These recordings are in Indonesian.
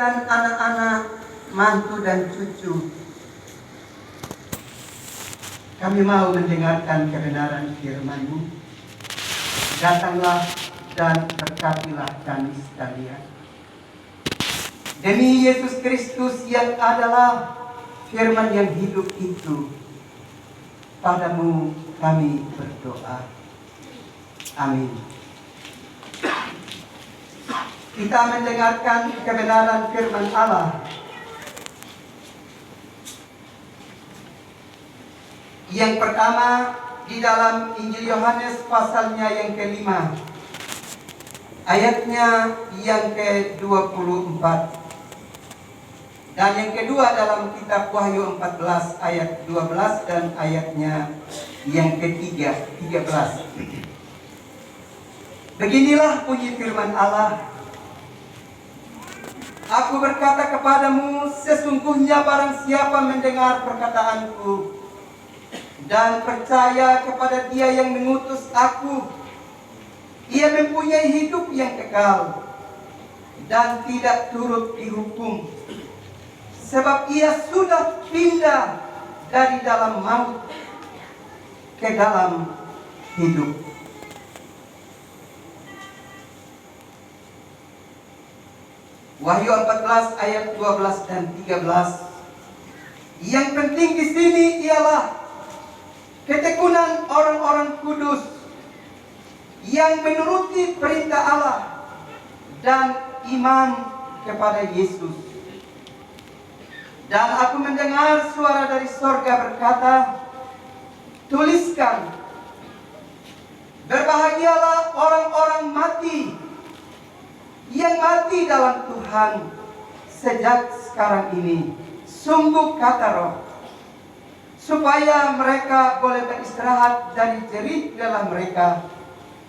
dengan anak-anak, mantu dan cucu. Kami mau mendengarkan kebenaran firman-Mu. Datanglah dan berkatilah kami sekalian. Demi Yesus Kristus yang adalah firman yang hidup itu, padamu kami berdoa. Amin. Kita mendengarkan kebenaran firman Allah. Yang pertama di dalam Injil Yohanes pasalnya yang kelima, ayatnya yang ke-24. Dan yang kedua dalam kitab Wahyu 14 ayat 12 dan ayatnya yang ke-13. Beginilah bunyi firman Allah. Aku berkata kepadamu, sesungguhnya barang siapa mendengar perkataanku dan percaya kepada Dia yang mengutus aku, ia mempunyai hidup yang kekal dan tidak turut dihukum, sebab ia sudah pindah dari dalam maut ke dalam hidup. Wahyu 14 ayat 12 dan 13. Yang penting di sini ialah ketekunan orang-orang kudus yang menuruti perintah Allah dan iman kepada Yesus. Dan aku mendengar suara dari sorga berkata, tuliskan, berbahagialah orang-orang mati yang mati dalam Tuhan sejak sekarang ini. Sungguh kata Roh, supaya mereka boleh beristirahat dari jerih lelah mereka,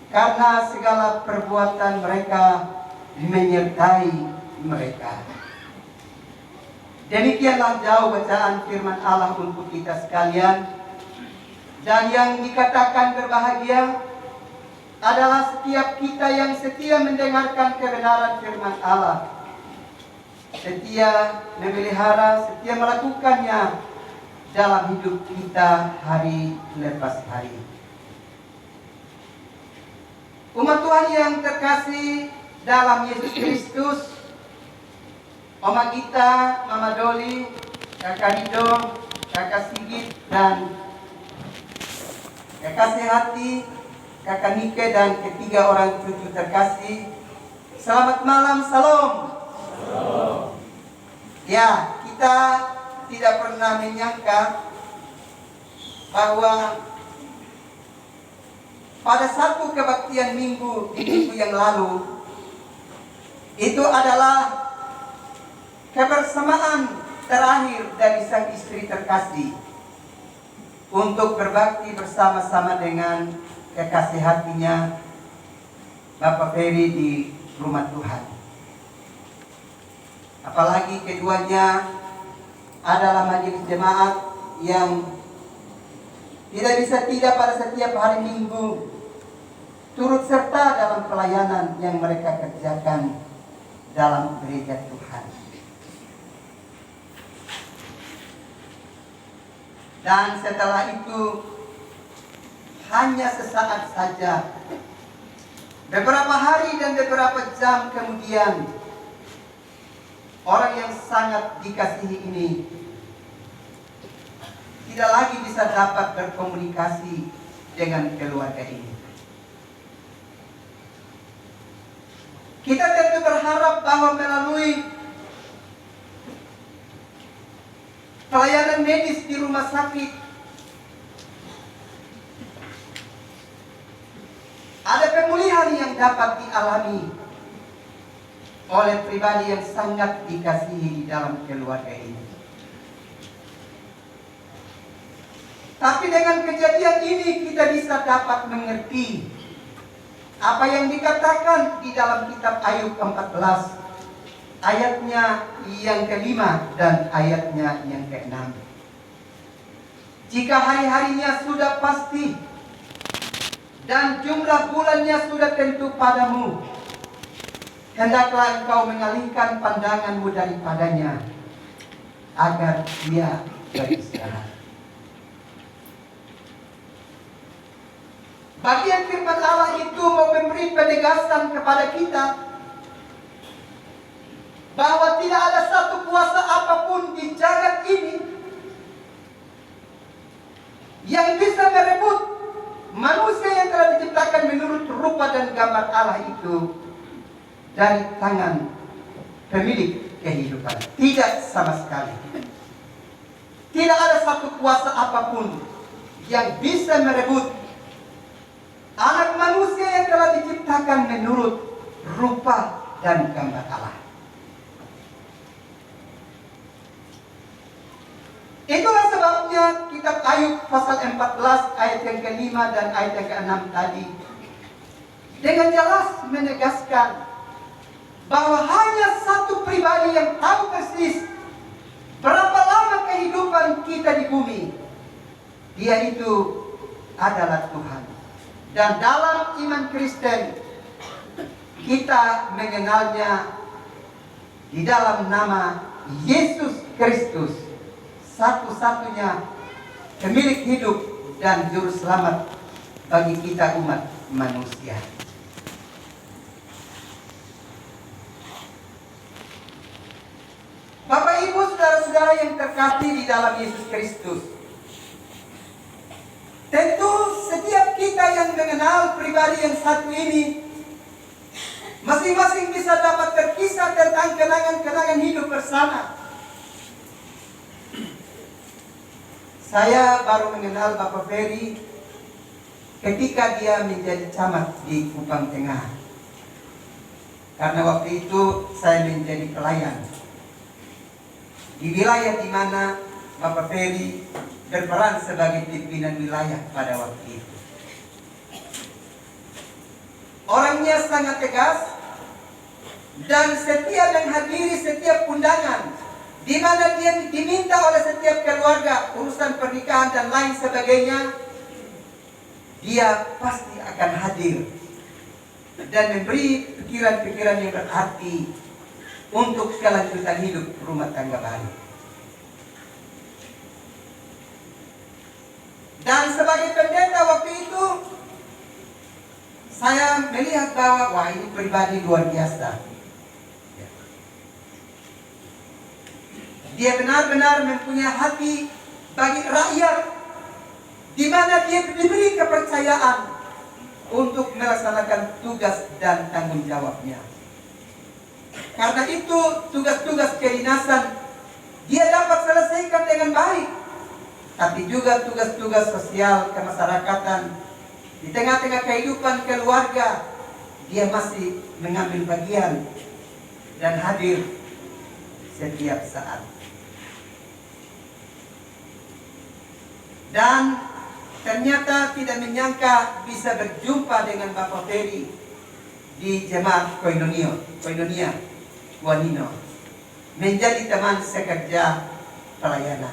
karena segala perbuatan mereka menyertai mereka. Demikianlah jauh bacaan firman Allah untuk kita sekalian. Dan yang dikatakan berbahagia adalah setiap kita yang setia mendengarkan kebenaran firman Allah, setia memelihara, setia melakukannya dalam hidup kita hari lepas hari. Umat Tuhan yang terkasih dalam Yesus Kristus, Oma Gita, Mama Doli, Kakak Rido, Kakak Sigit, dan Kakak Sehati, Kakak Nike, dan ketiga orang cucu terkasih. Selamat malam, salam. Ya, kita tidak pernah menyangka bahwa pada satu kebaktian di minggu yang lalu, itu adalah kebersamaan terakhir dari sang istri terkasih untuk berbakti bersama-sama dengan kekasih hatinya Bapak Ferry di rumah Tuhan. Apalagi keduanya adalah majelis jemaat yang tidak bisa tidak pada setiap hari Minggu turut serta dalam pelayanan yang mereka kerjakan dalam gereja Tuhan. Dan setelah itu hanya sesaat saja, beberapa hari dan beberapa jam kemudian, orang yang sangat dikasihi ini tidak lagi bisa dapat berkomunikasi dengan keluarga ini. Kita tentu berharap bahwa melalui pelayanan medis di rumah sakit ada pemulihan yang dapat dialami oleh pribadi yang sangat dikasihi di dalam keluarga ini. Tapi dengan kejadian ini kita bisa dapat mengerti apa yang dikatakan di dalam kitab Ayub 14 ayatnya yang kelima dan ayatnya yang keenam. Jika hari-harinya sudah pasti dan jumlah bulannya sudah tentu padamu, hendaklah engkau mengalihkan pandanganmu daripadanya, agar dia beristirahat. Bagian firman Allah itu mau memberi penegasan kepada kita bahwa tidak ada satu kuasa apapun di jagat ini yang bisa merebut manusia yang telah diciptakan menurut rupa dan gambar Allah itu dari tangan pemilik kehidupan. Tidak sama sekali. Tidak ada satu kuasa apapun yang bisa merebut anak manusia yang telah diciptakan menurut rupa dan gambar Allah. Itulah sebabnya kitab Ayub pasal 14 ayat yang ke-5 dan ayat yang ke-6 tadi dengan jelas menegaskan bahwa hanya satu pribadi yang tahu persis berapa lama kehidupan kita di bumi. Dia itu adalah Tuhan. Dan dalam iman Kristen kita mengenalnya di dalam nama Yesus Kristus, satu-satunya pemilik hidup dan juru selamat bagi kita umat manusia. Bapak Ibu saudara-saudara yang terkasih di dalam Yesus Kristus, tentu setiap kita yang mengenal pribadi yang satu ini masing-masing bisa dapat terkisah tentang kenangan-kenangan hidup bersama. Saya baru mengenal Bapak Ferry ketika dia menjadi camat di Kupang Tengah. Karena waktu itu saya menjadi pelayan di wilayah di mana Bapak Ferry berperan sebagai pimpinan wilayah pada waktu itu. Orangnya sangat tegas dan setia menghadiri setiap undangan di mana dia diminta oleh setiap keluarga urusan pernikahan dan lain sebagainya. Dia pasti akan hadir dan memberi pikiran-pikiran yang berarti untuk kelanjutan hidup rumah tangga baru. Dan sebagai pendeta waktu itu, saya melihat bahwa wah, ini pribadi luar biasa. Dia benar-benar mempunyai hati bagi rakyat, di mana dia diberi kepercayaan untuk melaksanakan tugas dan tanggung jawabnya. Karena itu tugas-tugas kedinasan dia dapat selesaikan dengan baik, tapi juga tugas-tugas sosial kemasyarakatan di tengah-tengah kehidupan keluarga dia masih mengambil bagian dan hadir setiap saat. Dan ternyata tidak menyangka bisa berjumpa dengan Bapak Ferry di jemaat Koinonia Guanino, menjadi teman sekerja pelayanan.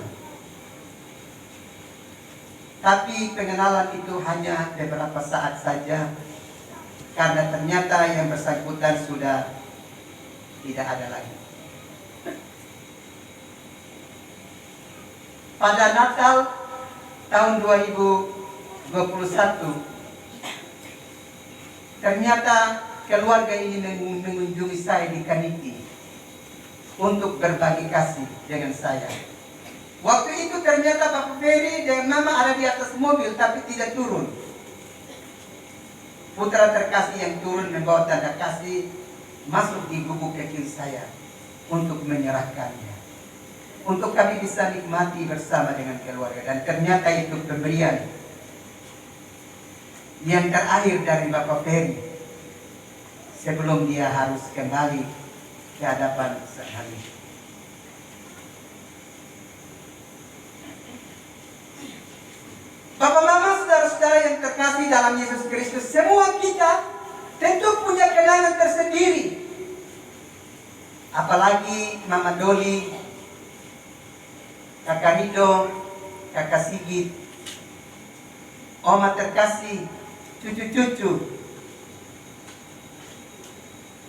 Tapi pengenalan itu hanya beberapa saat saja, karena ternyata yang bersangkutan sudah tidak ada lagi. Pada Natal tahun 2021, ternyata keluarga ini mengunjungi saya di Kaniki untuk berbagi kasih dengan saya. Waktu itu ternyata Bapak Ferry dan Mama ada di atas mobil tapi tidak turun. Putra terkasih yang turun membawa tanda kasih masuk di gubuk kecil saya untuk menyerahkannya, untuk kami bisa nikmati bersama dengan keluarga. Dan ternyata itu pemberian yang terakhir dari Bapak Ferry sebelum dia harus kembali ke hadapan Sang Halilintar. Bapak Mama, saudara-saudara yang terkasih dalam Yesus Kristus, semua kita tentu punya kenangan tersendiri. Apalagi Mama Doli, Kakak Rido, Kakak Sigit, Oma terkasih, cucu-cucu.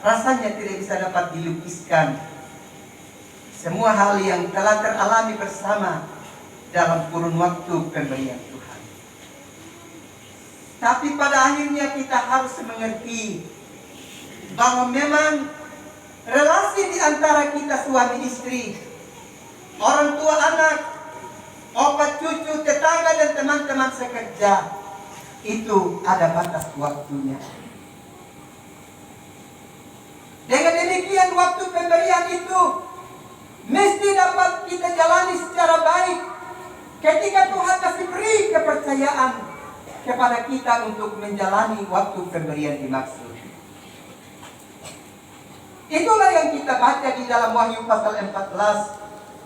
rasanya tidak bisa dapat dilukiskan semua hal yang telah teralami bersama dalam kurun waktu pemberian Tuhan. Tapi pada akhirnya kita harus mengerti bahwa memang relasi di antara kita suami istri, orang tua anak, opa cucu, tetangga dan teman-teman sekerja, itu ada batas waktunya. Dengan demikian waktu pemberian itu mesti dapat kita jalani secara baik ketika Tuhan kasih beri kepercayaan kepada kita untuk menjalani waktu pemberian dimaksud. Itulah yang kita baca di dalam Wahyu pasal 14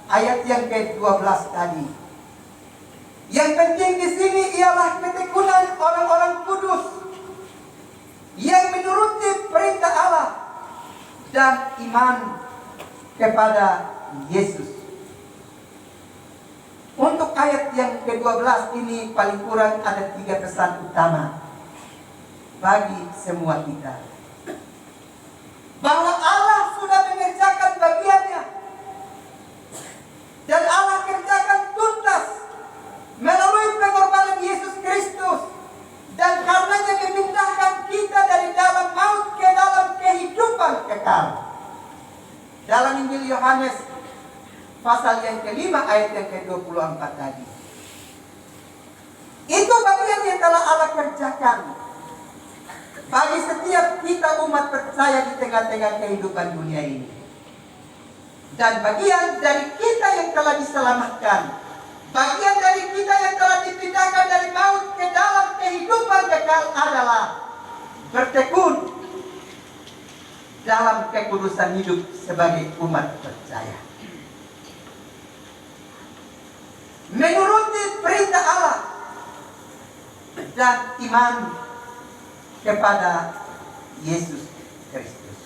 ayat yang ke-12 tadi. Yang penting di sini ialah ketekunan orang-orang kudus yang menuruti perintah Allah dan iman kepada Yesus. Untuk ayat yang ke-12 ini paling kurang ada 3 pesan utama bagi semua kita. Bahwa Allah sudah mengerjakan bagiannya dan Allah kerjakan tuntas melalui pengorbanan Yesus Kristus, dan karenanya memindahkan kita dari dalam maut ke dalam kehidupan kekal. Dalam Injil Yohanes pasal yang ke-5 ayat yang ke-24 tadi. Itu bagian yang telah Allah kerjakan bagi setiap kita umat percaya di tengah-tengah kehidupan dunia ini. Dan bagian dari kita yang telah diselamatkan, bagian dari kita yang telah dipindahkan dari maut ke dalam kehidupan kekal adalah bertekun dalam kekudusan hidup sebagai umat percaya, menuruti perintah Allah dan iman kepada Yesus Kristus.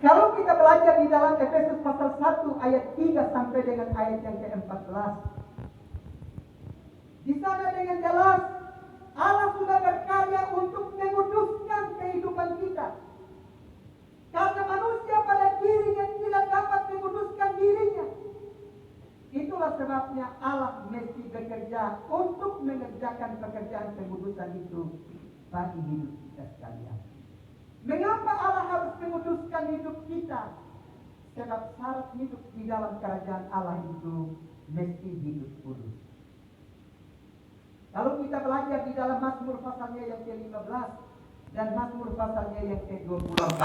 Kalau kita belajar di dalam Efesus pasal 1 ayat 3 sampai dengan ayat yang ke-14, di sana dengan jelas Allah sudah berkarya untuk menguduskan kehidupan kita. Karena manusia pada dirinya tidak dapat menguduskan dirinya. Itulah sebabnya Allah mesti bekerja untuk mengerjakan pekerjaan pengudusan itu bagi hidup kita sekalian. Mengapa Allah harus menguduskan hidup kita? Sebab syarat hidup di dalam kerajaan Allah itu mesti hidup kudus. Kalau kita belajar di dalam Mazmur pasalnya yang ke-15 dan Mazmur pasalnya yang ke-24,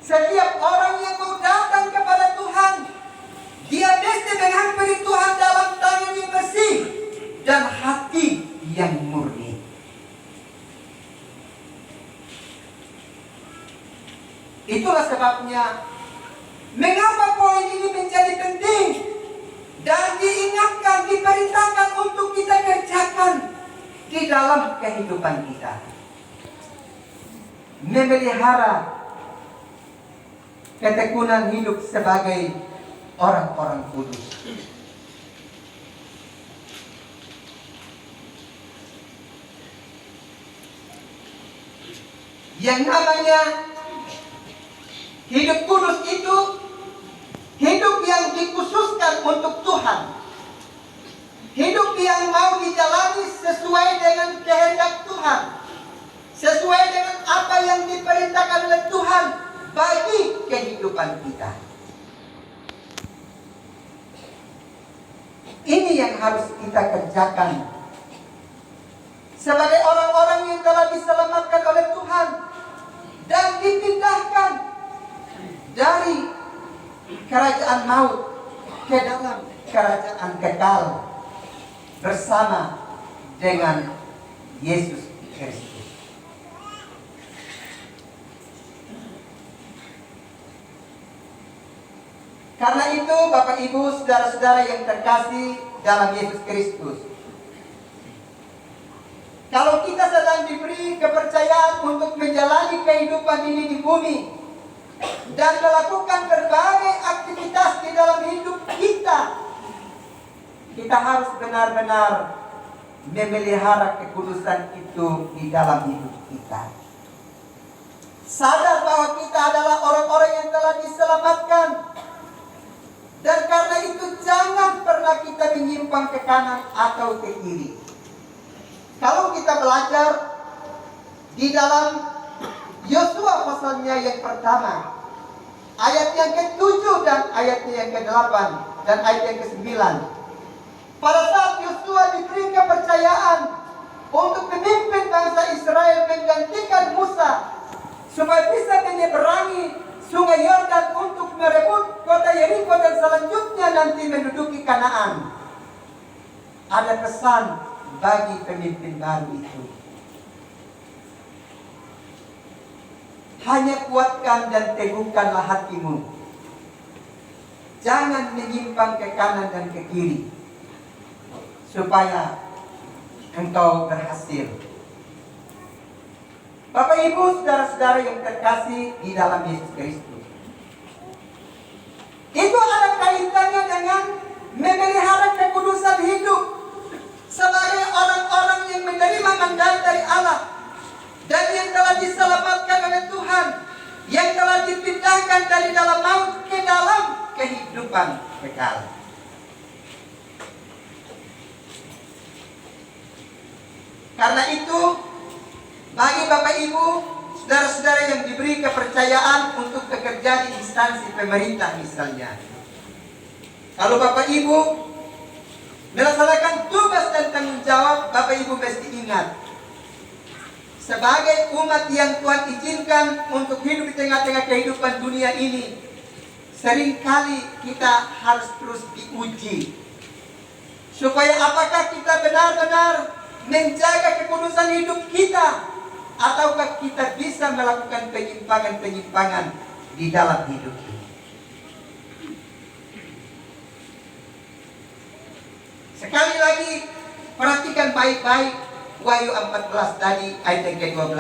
setiap orang yang mau datang kepada Tuhan, dia mesti menghampiri Tuhan dalam tangan yang bersih dan hati yang murni. Itulah sebabnya mengapa poin ini menjadi penting dan diingatkan, diperintahkan untuk kita kerjakan di dalam kehidupan kita. Memelihara ketekunan hidup sebagai orang-orang kudus. Yang namanya hidup kudus itu hidup yang dikhususkan untuk Tuhan. Hidup yang mau dijalani sesuai dengan kehendak Tuhan, sesuai dengan apa yang diperintahkan oleh Tuhan bagi kehidupan kita. Ini yang harus kita kerjakan sebagai orang-orang yang telah diselamatkan oleh Tuhan dan dipindahkan dari kerajaan maut ke dalam kerajaan kekal bersama dengan Yesus Kristus. Karena itu Bapak Ibu saudara-saudara yang terkasih dalam Yesus Kristus, kalau kita sedang diberi kepercayaan untuk menjalani kehidupan ini di bumi dan melakukan berbagai aktivitas di dalam hidup kita, kita harus benar-benar memelihara kekudusan itu di dalam hidup kita. Sadar bahwa kita adalah orang-orang yang telah diselamatkan. Dan karena itu jangan pernah kita menyimpang ke kanan atau ke kiri. Kalau kita belajar di dalam Yosua pasalnya yang pertama, ayat yang ke-7 dan ayatnya yang ke-8 dan ayat yang ke-9. Pada saat Yosua diberi kepercayaan untuk memimpin bangsa Israel menggantikan Musa supaya bisa menyeberangi Sungai Yordan untuk merebut kota Yeriko dan selanjutnya nanti menduduki Kanaan. Ada pesan bagi pemimpin baru itu. Hanya kuatkan dan teguhkanlah hatimu. Jangan menyimpang ke kanan dan ke kiri, supaya engkau berhasil. Bapak Ibu, saudara-saudara yang terkasih di dalam Yesus Kristus, itu ada kaitannya dengan memelihara kekudusan hidup sebagai orang-orang yang menerima mandat dari Allah dan yang telah diselamatkan oleh Tuhan, yang telah dipindahkan dari dalam maut ke dalam kehidupan kekal. Karena itu, bagi Bapak Ibu, saudara-saudara yang diberi kepercayaan untuk bekerja di instansi pemerintah misalnya, kalau Bapak Ibu melaksanakan tugas dan tanggung jawab, Bapak Ibu mesti ingat, sebagai umat yang Tuhan izinkan untuk hidup di tengah-tengah kehidupan dunia ini, seringkali kita harus terus diuji, supaya apakah kita benar-benar menjaga kekudusan hidup kita, ataukah kita bisa melakukan penyimpangan-penyimpangan di dalam hidup ini. Sekali lagi, perhatikan baik-baik Wahyu 14 tadi ayat yang ke-12.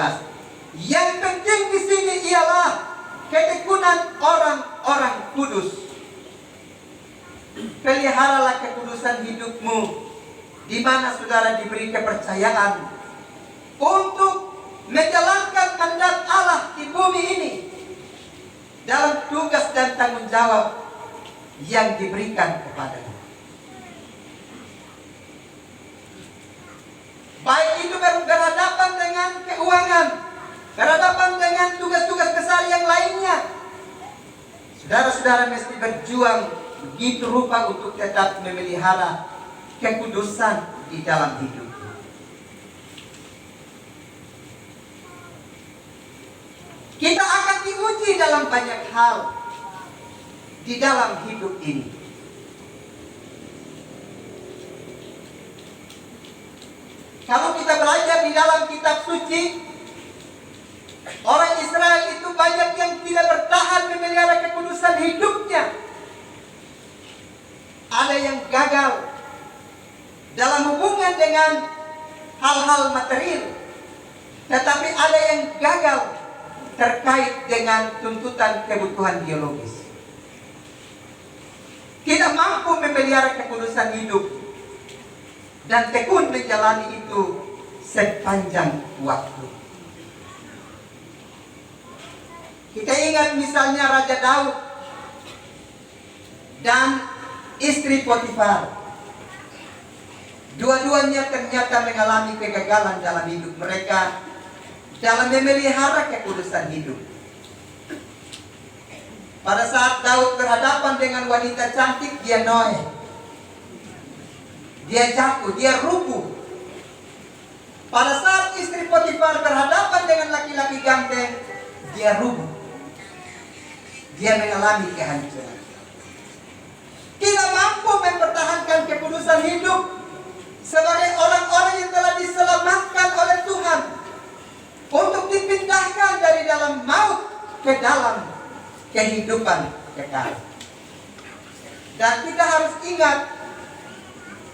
Yang penting di sini ialah ketekunan orang-orang kudus. Peliharalah kekudusan hidupmu, di mana saudara diberi kepercayaan untuk menjalankan mandat Allah di bumi ini dalam tugas dan tanggung jawab yang diberikan kepadanya. Baik itu berhadapan dengan keuangan, berhadapan dengan tugas-tugas besar yang lainnya, saudara-saudara mesti berjuang begitu rupa untuk tetap memelihara kekudusan di dalam hidup. Kita akan diuji dalam banyak hal di dalam hidup ini. Kalau kita belajar di dalam kitab suci, orang Israel itu banyak yang tidak bertahan memelihara kekudusan hidupnya. Ada yang gagal dalam hubungan dengan hal-hal material, tetapi ada yang gagal terkait dengan tuntutan kebutuhan biologis. Tidak mampu memelihara kekudusan hidup dan tekun menjalani itu sepanjang waktu. Kita ingat misalnya Raja Daud dan istri Potifar. Dua-duanya ternyata mengalami kegagalan dalam hidup mereka dalam memelihara kekudusan hidup. Pada saat Daud berhadapan dengan wanita cantik, dia noe. Dia jatuh, dia rubuh. Pada saat istri Potifar berhadapan dengan laki-laki ganteng, dia rubuh. Dia mengalami kehancuran. Tidak mampu mempertahankan kekudusan hidup sebagai orang-orang yang telah diselamatkan oleh Tuhan untuk dipindahkan dari dalam maut ke dalam kehidupan kekal. Dan kita harus ingat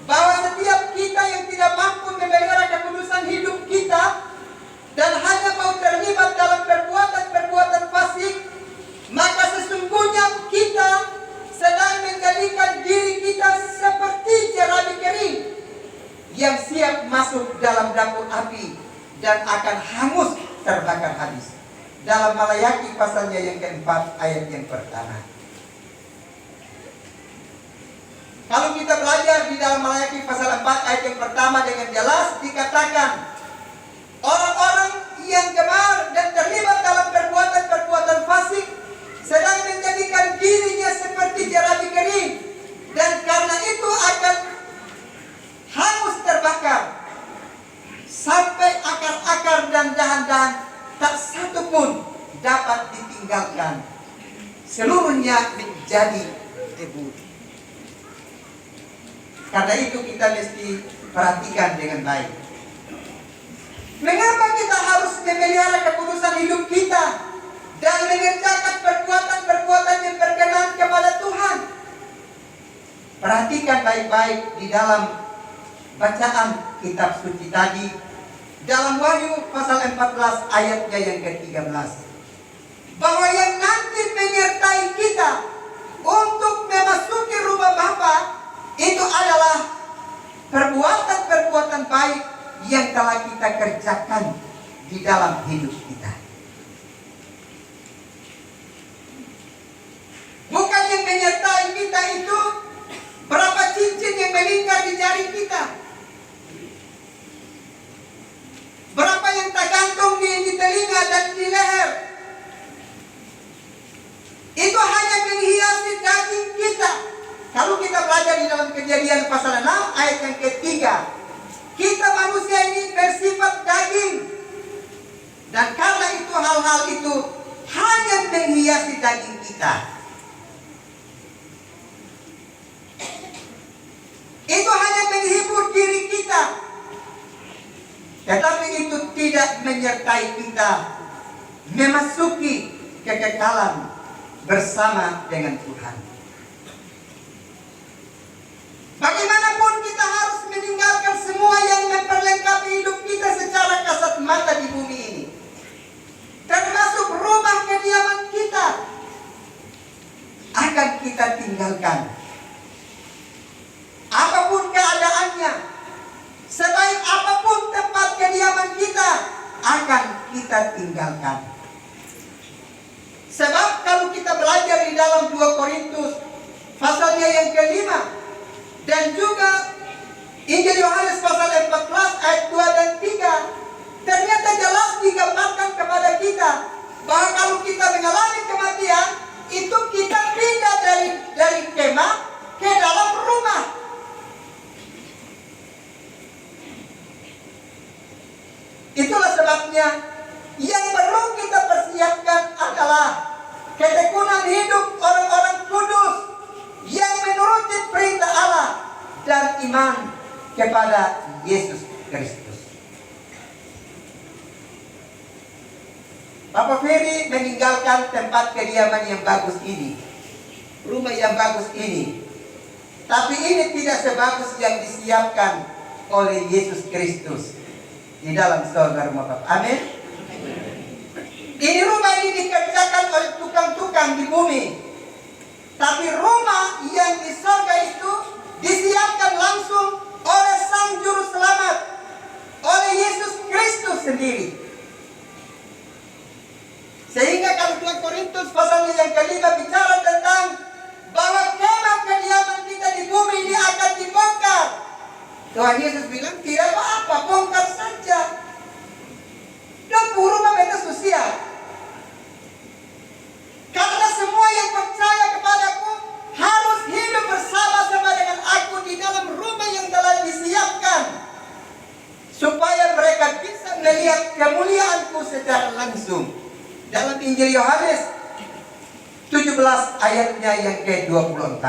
bahwa setiap kita yang tidak mampu memelihara kekudusan hidup kita dan hanya mau terlibat dalam perbuatan-perbuatan fasik, maka sesungguhnya kita sedang menjadikan diri kita seperti jerami kering yang siap masuk dalam Malayaki pasalnya yang keempat ayat yang pertama. Kalau kita belajar di dalam Malayaki pasal 4 ayat yang pertama dengan jelas dikatakan, orang-orang yang gemar dan terlibat dalam perbuatan-perbuatan fasik sedang menjadikan dirinya seperti jerami kering, dan karena itu akan hangus terbakar sampai akar-akar dan dahan-dahan tak satu pun dapat ditinggalkan, seluruhnya menjadi debu. Karena itu kita mesti perhatikan dengan baik. Mengapa kita harus memelihara kekudusan hidup kita dan mengerjakan perbuatan-perbuatan yang berkenan kepada Tuhan? Perhatikan baik-baik di dalam bacaan kitab suci tadi, dalam Wahyu pasal 14 ayatnya yang ke-13, bahwa yang nanti menyertai kita untuk memasuki rumah Bapa itu adalah perbuatan-perbuatan baik yang telah kita kerjakan di dalam hidup kita. Bukan yang menyertai kita itu berapa cincin yang melingkar di jari kita, berapa yang tergantung di telinga dan di leher. Itu hanya menghiasi daging kita. Kalau kita belajar di dalam Kejadian pasal 6 ayat yang ketiga, kita manusia ini bersifat daging, dan karena itu hal-hal itu hanya menghiasi daging kita. Itu hanya menghibur diri kita, tetapi itu tidak menyertai kita memasuki kekekalan bersama dengan Tuhan. Bagaimanapun kita harus meninggalkan semua yang memperlengkapi hidup kita secara kasat mata di bumi ini, termasuk rumah kediaman kita, akan kita tinggalkan. Apapun keadaannya, sebaik apapun tempat kediaman kita, akan kita tinggalkan. Sebab kalau kita belajar di dalam 2 Korintus pasalnya yang ke-5 dan juga Injil Yohanes pasal 14 ayat 2 dan 3, ternyata jelas digambarkan kepada kita bahwa kalau kita mengalami kematian, itu kita pindah dari kemah ke dalam rumah. Itulah sebabnya yang perlu kita persiapkan adalah ketekunan hidup orang-orang kudus yang menuruti perintah Allah dan iman kepada Yesus Kristus. Bapak Ferry meninggalkan tempat kediaman yang bagus ini, rumah yang bagus ini, tapi ini tidak sebagus yang disiapkan oleh Yesus Kristus di dalam surga rumah Bapa. Amin. Ini rumah ini dikerjakan oleh tukang-tukang di bumi, tapi rumah yang di surga itu disiapkan langsung oleh Sang Juru Selamat, oleh Yesus Kristus sendiri. Sehingga kalau 2 Korintus pasal yang ke-5 bicara tentang bahwa kemah kediaman kita di bumi ini akan dibongkar, Tuhan Yesus bilang tidak apa-apa, bongkar saja. Dan rumah beta sosial. Karena semua yang percaya kepadaku harus hidup bersama-sama dengan aku di dalam rumah yang telah disiapkan, supaya mereka bisa melihat kemuliaanku secara langsung. Dalam Injil Yohanes 17 ayatnya yang ke-24.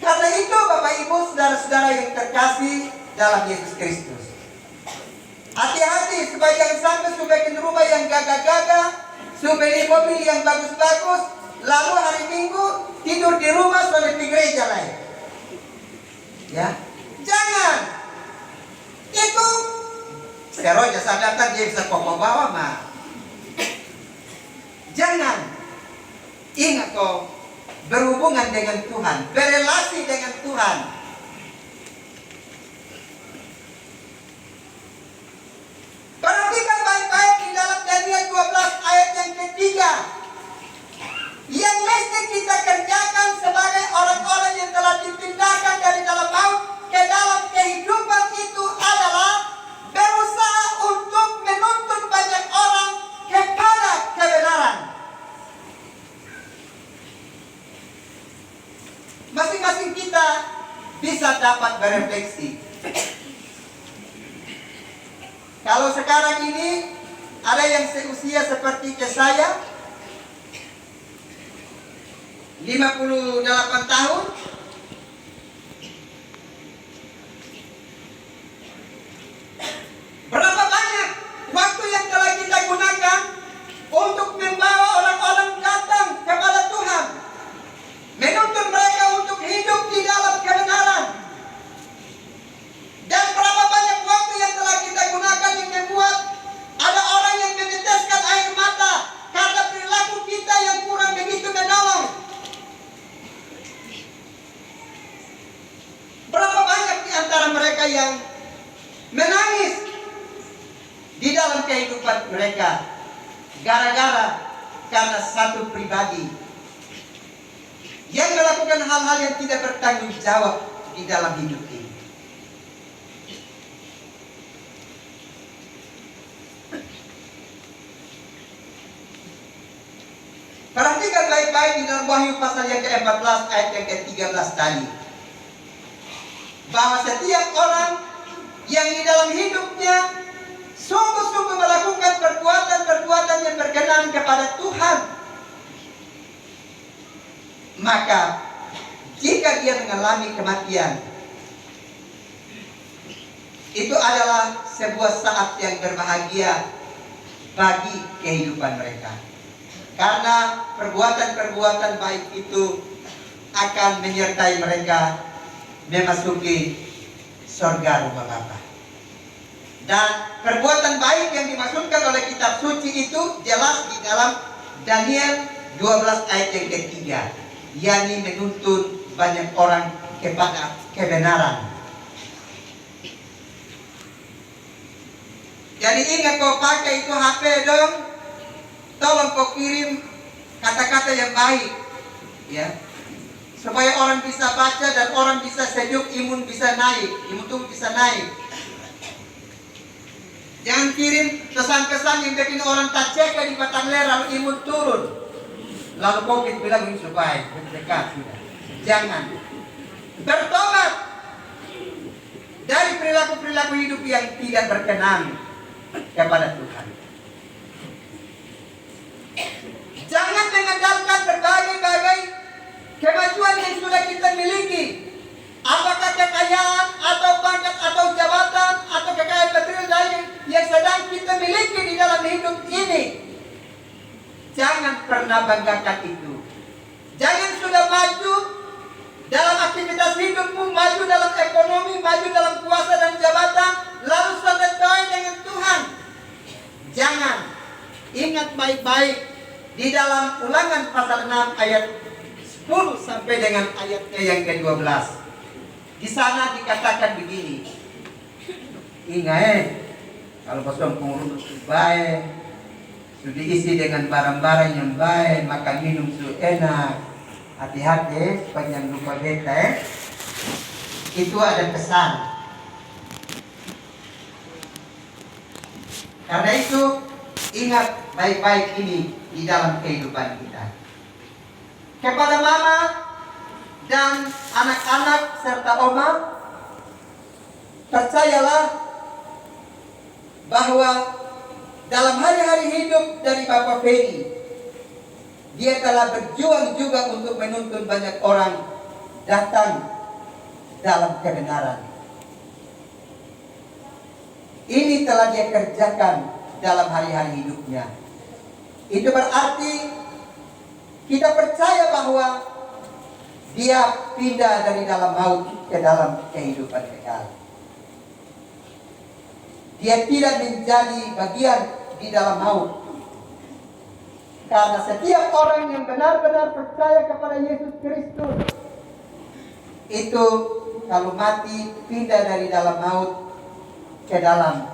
Karena itu Bapak Ibu saudara-saudara yang terkasih dalam Yesus Kristus, hati-hati supaya jangan sampai bikin rumah yang gagah-gagah, beli mobil yang bagus-bagus, lalu hari Minggu tidur di rumah sampai di gereja lain. Ya, jangan. Itu seroja sadar dia bisa kokoh bawa mah. Jangan. Ingat kok, berhubungan dengan Tuhan, berelasi dengan Tuhan. berefleksi. Kalau sekarang ini ada yang seusia seperti ke saya, 58 tahun, berapa banyak waktu yang telah kita gunakan untuk membawa orang-orang datang kepada Tuhan, menuntun mereka untuk hidup di dalam kebenaran. Dan berapa banyak waktu yang telah kita gunakan yang membuat ada orang yang meneteskan air mata karena perilaku kita yang kurang begitu menolong. Berapa banyak di antara mereka yang menangis di dalam kehidupan mereka gara-gara karena satu pribadi yang melakukan hal-hal yang tidak bertanggung jawab di dalam hidup ini. Perhatikan baik-baik di dalam Wahyu pasal yang ke-14 ayat yang ke-13 tadi, bahwa setiap orang yang di dalam hidupnya sungguh-sungguh melakukan perbuatan-perbuatan yang berkenan kepada Tuhan, maka jika dia mengalami kematian, itu adalah sebuah saat yang berbahagia bagi kehidupan mereka. Karena perbuatan-perbuatan baik itu akan menyertai mereka memasuki surga rumah Bapa. Dan perbuatan baik yang dimaksudkan oleh kitab suci itu jelas di dalam Daniel 12 ayat yang ketiga, yakni menuntun banyak orang kepada kebenaran. Jadi ingat, kau pakai itu HP dong, tolong kau kirim kata-kata yang baik, ya, supaya orang bisa baca dan orang bisa sejuk, imun bisa naik, imun tubuh bisa naik. Jangan kirim kesan-kesan yang bikin orang tak cek di batang leher lalu imun turun, lalu COVID bilang ini supaya dekat sudah. Jangan. Bertobat dari perilaku-perilaku hidup yang tidak berkenan kepada Tuhan. Jangan mengandalkan berbagai-bagai kemajuan yang sudah kita miliki, apakah kekayaan atau pangkat atau jabatan atau kekayaan material lain yang sedang kita miliki di dalam hidup ini. Jangan pernah banggakan itu. Jangan sudah maju dalam aktivitas hidupmu, maju dalam ekonomi, maju dalam kuasa dan jabatan, lalu selesai dengan Tuhan. Jangan. Ingat baik-baik di dalam Ulangan pasal 6 ayat 10 sampai dengan ayatnya yang ke-12. Di sana dikatakan begini. Ingat, kalau kosong pengurus baik, sudah diisi dengan barang-barang yang baik, makan minum su enak, hati-hati sepanjang lupa beta. Itu ada pesan. Karena itu ingat baik-baik ini di dalam kehidupan kita. Kepada mama dan anak-anak serta oma, percayalah bahwa dalam hari-hari hidup dari Bapak Ferry, dia telah berjuang juga untuk menuntun banyak orang datang dalam kebenaran. Ini telah dia kerjakan dalam hari-hari hidupnya. Itu berarti kita percaya bahwa dia pindah dari dalam maut ke dalam kehidupan kekal. Dia tidak menjadi bagian di dalam maut. Karena setiap orang yang benar-benar percaya kepada Yesus Kristus, itu kalau mati pindah dari dalam maut ke dalam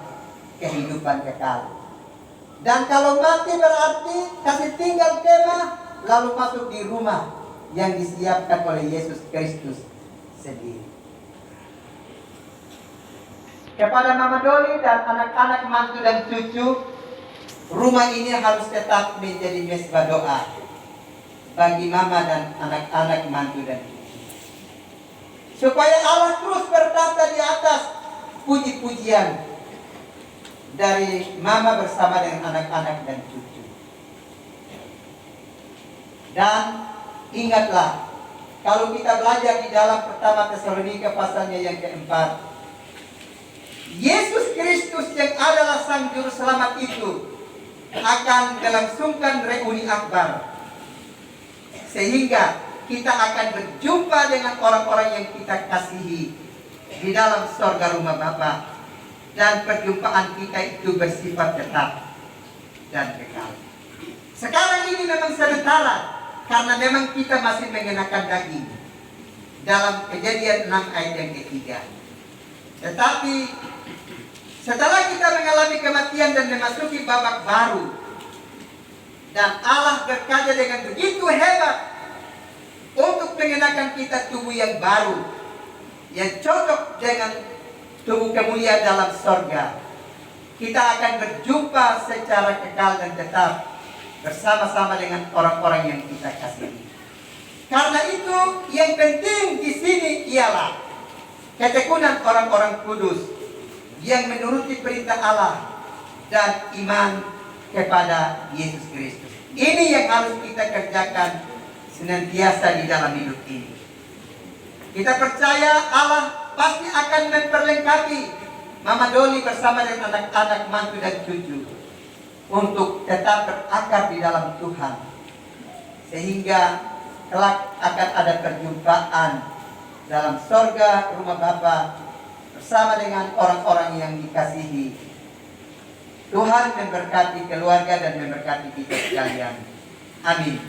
kehidupan kekal. Dan kalau mati berarti kasih tinggal kemah, lalu masuk di rumah yang disiapkan oleh Yesus Kristus sendiri. Kepada Mama Doli dan anak-anak, mantu dan cucu, rumah ini harus tetap menjadi mesbah doa bagi Mama dan anak-anak, mantu dan cucu. supaya Allah terus bertata di atas puji-pujian dari mama bersama dengan anak-anak dan cucu. Dan ingatlah, kalau kita belajar di dalam pertama Tesalonika pasalnya yang keempat, Yesus Kristus yang adalah Sang Juru Selamat itu akan melangsungkan reuni akbar, sehingga kita akan berjumpa dengan orang-orang yang kita kasihi di dalam sorga rumah Bapa, dan perjumpaan kita itu bersifat tetap dan kekal. Sekarang ini memang sementara, karena memang kita masih mengenakan daging dalam Kejadian 6 ayat yang ketiga. Tetapi setelah kita mengalami kematian dan memasuki babak baru, dan Allah berkarya dengan begitu hebat untuk mengenakan kita tubuh yang baru, yang cocok dengan tubuh kemuliaan dalam sorga, kita akan berjumpa secara kekal dan tetap bersama-sama dengan orang-orang yang kita kasihi. Karena itu yang penting di sini ialah ketekunan orang-orang kudus yang menuruti perintah Allah dan iman kepada Yesus Kristus. Ini yang harus kita kerjakan senantiasa di dalam hidup ini. Kita percaya Allah pasti akan memperlengkapi Mama Doli bersama dengan anak-anak, mantu dan cucu untuk tetap berakar di dalam Tuhan, sehingga kelak akan ada perjumpaan dalam sorga rumah Bapa bersama dengan orang-orang yang dikasihi. Tuhan memberkati keluarga dan memberkati kita sekalian. Amin.